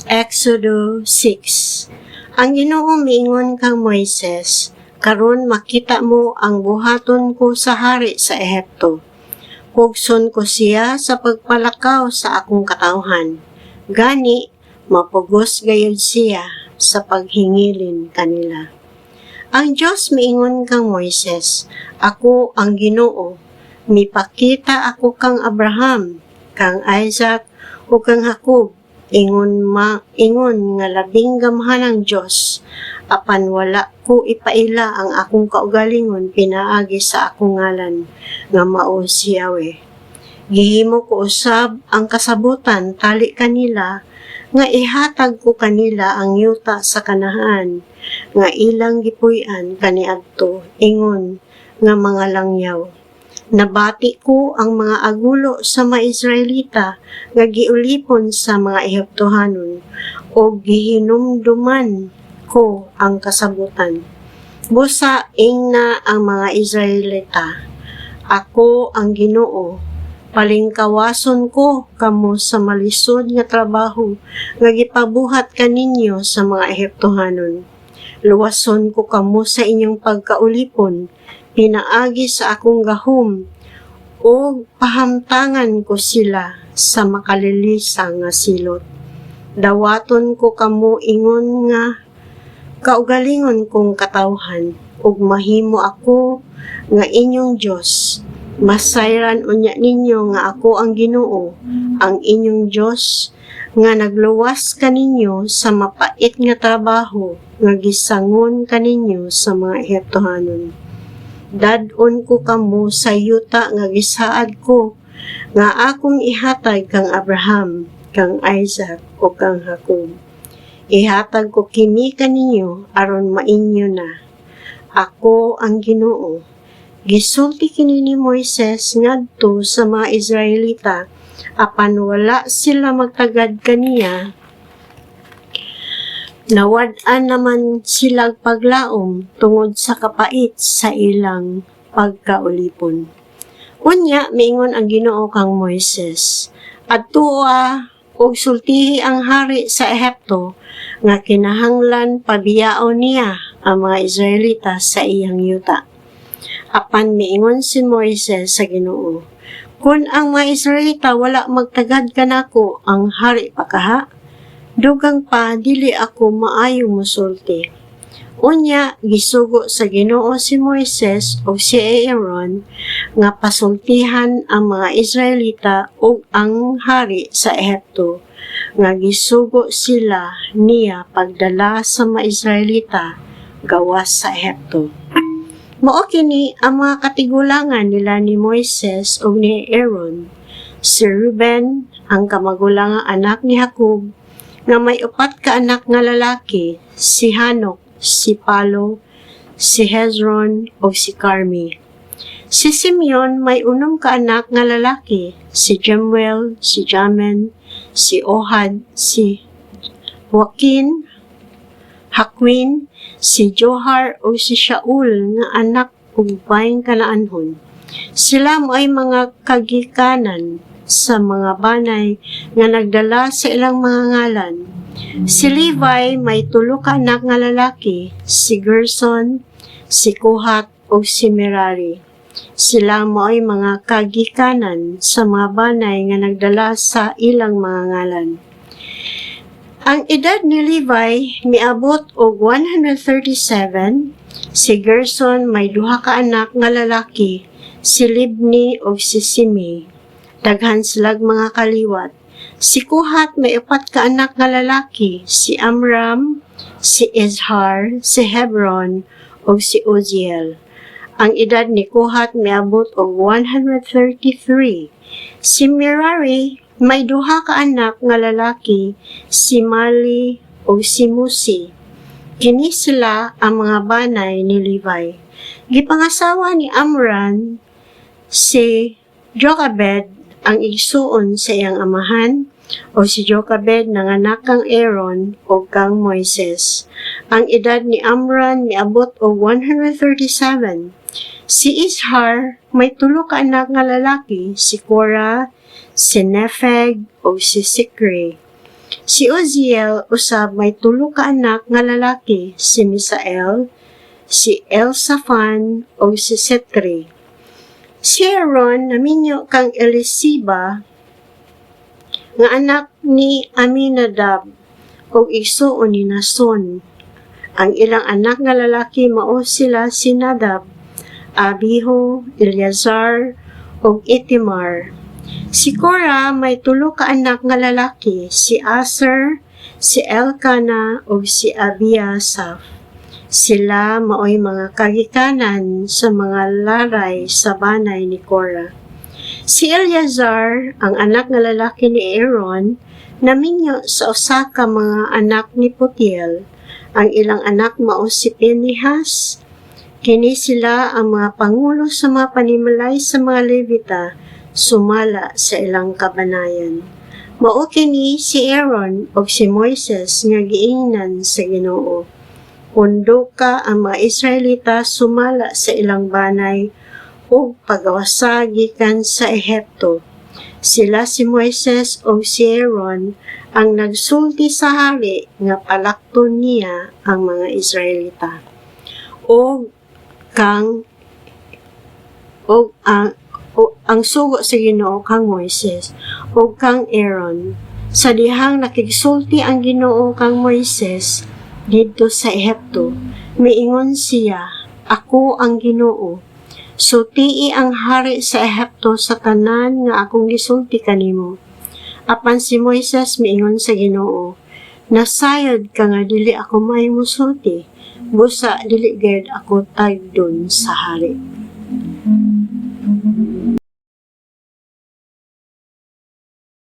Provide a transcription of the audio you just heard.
Exodo 6. Ang Ginoo miingon kang Moises, karon makita mo ang buhaton ko sa hari sa Ehipto. Pugson ko siya sa pagpalakaw sa akong katawhan. Gani, mapugos gayud siya sa paghingilin kanila. Ang Diyos miingon kang Moises, ako ang Ginoo. Mipakita ako kang Abraham, kang Isaac, o kang Jacob. Ingon nga labing gamhanang Diyos, apan wala ko ipaila ang akong kaugalingon pinaagi sa akong ngalan, nga mao si Yahweh. Gihimo ko usab ang kasabutan tali kanila, nga ihatag ko kanila ang yuta sa Kanaan, nga ilang gipuy-an kaniadto, ingon nga mga langyaw. Nabati ko ang mga agulo sa mga Israelita nga giulipon sa mga Ehiptohanon o gihinumduman ko ang kasabutan. Busa ingna ang mga Israelita. Ako ang Ginoo. Palingkawason ko kamo sa malisod nga trabaho nga gipabuhat kaninyo sa mga Ehiptohanon. Luwason ko kamo sa inyong pagkaulipon, pinaagi sa akong gahom, o pahamtangan ko sila sa makalilisang nga silot. Dawaton ko kamo ingon nga kaugalingon kong katawhan, ug mahimo ako nga inyong Diyos. Masayran unya ninyo nga ako ang Ginoo, ang inyong Diyos, nga nagluwas kaninyo sa mapait nga trabaho, nga gisangon kaninyo sa mga Ehiptohanon. Dadon ko kamo sa yuta nga gisaad ko, nga akong ihatag kang Abraham, kang Isaac, o kang Jacob. Ihatag ko kini kaninyo aron mainyo na. Ako ang Ginoo. Gisulti kini ni Moises ngadto sa mga Israelita, apan wala sila magtagad kaniya. Nawad-an naman silang paglaom tungod sa kapait sa ilang pagkaulipon. Unya, miingon ang Ginoo kang Moises, adtua og sultihi ang hari sa Ehipto nga kinahanglan pabiyaon niya ang mga Israelita sa iyang yuta. Apan miingon si Moises sa Ginoo, kun ang mga Israelita wala magtagad kanako ang hari pa kaha, dugang pa dili ako maayong musulti. Unya, gisugo sa Ginoo si Moises o si Aaron nga pasultihan ang mga Israelita o ang hari sa Ehipto, nga gisugo sila niya pagdala sa mga Israelita gawas sa Ehipto. Mao kini ang mga katigulangan nila ni Moises o ni Aaron. Si Reuben, ang kamagulangang anak ni Jacob, nga may 4 ka anak nga lalaki, si Hanok, si Palo, si Hezron, o si Carmi. Si Simeon may 6 ka anak nga lalaki, si Jemuel, si Jamin, si Ohad, si Joaquin, Hakwin, si Johar, o si Shaul nga anak ug bayng Kanaanhon. Sila mo ay mga kagikanan sa mga banay nga nagdala sa ilang mga ngalan. Si Levi may 3 ka anak nga lalaki, si Gerson, si Kohat, o si Merari. Sila mo ay mga kagikanan sa mga banay nga nagdala sa ilang mga ngalan. Ang edad ni Levi miabot og 137, si Gerson may 2 ka anak nga lalaki, si Libni o si Simi. Daghan silang mga kaliwat. Si Kohat may 4 ka anak nga lalaki, si Amram, si Izhar, si Hebron, o si Uziel. Ang edad ni Kohat miabot og 133. Si Merari may 2 ka anak nga lalaki, si Mali o si Musi. Kini sila ang mga banay ni Levi. Gipangasawa ni Amram si Jochebed, ang igsuon sa iyang amahan, o si Jochebed nanganak kang Aaron o kang Moises. Ang edad ni Amram miabot og 137. Si Izhar may 3 ka anak nga lalaki, si Korah, si Nepheg, o si Sikri. Si Uziel usab may tulo ka anak nga lalaki, si Misael, si Elsaphan o si Setri. Si Aaron naminyo kang Elisiba nga anak ni Aminadab o igsuon ni Nason. Ang ilang anak nga lalaki mao sila si Nadab, Abihu, Eleazar o Itamar. Si Korah may tulo ka anak nga lalaki, si Aser, si Elkanah o si Abiasaph. Sila maoy mga kagikanan sa mga laray sa banay ni Korah. Si Eleazar, ang anak nga lalaki ni Aaron, naminyo sa usa ka mga anak ni Putiel. Ang ilang anak mao si Pinehas. Kini sila ang mga pangulo sa mga panimalay sa mga Levita, sumala sa ilang kabanayan. Mao kini si Aaron o si Moises nga giingnan sa Ginoo. Undo ka ang mga Israelita sumala sa ilang banay o pagawasa gikan sa Ehipto. Sila si Moises o si Aaron ang nagsulti sa hari nga palakton niya ang mga Israelita. Ang sugo sa Ginoo kang Moises o kang Aaron. Sa dihang nakigsulti ang Ginoo kang Moises didto sa Ehipto, miingon siya, ako ang Ginoo. Sutii ang hari sa Ehipto sa tanan nga akong gisulti kanimo. Apan si Moises miingon sa Ginoo, nasayod ka nga dili ako mahimo sulti, busa dili gayud ako tagdon sa hari.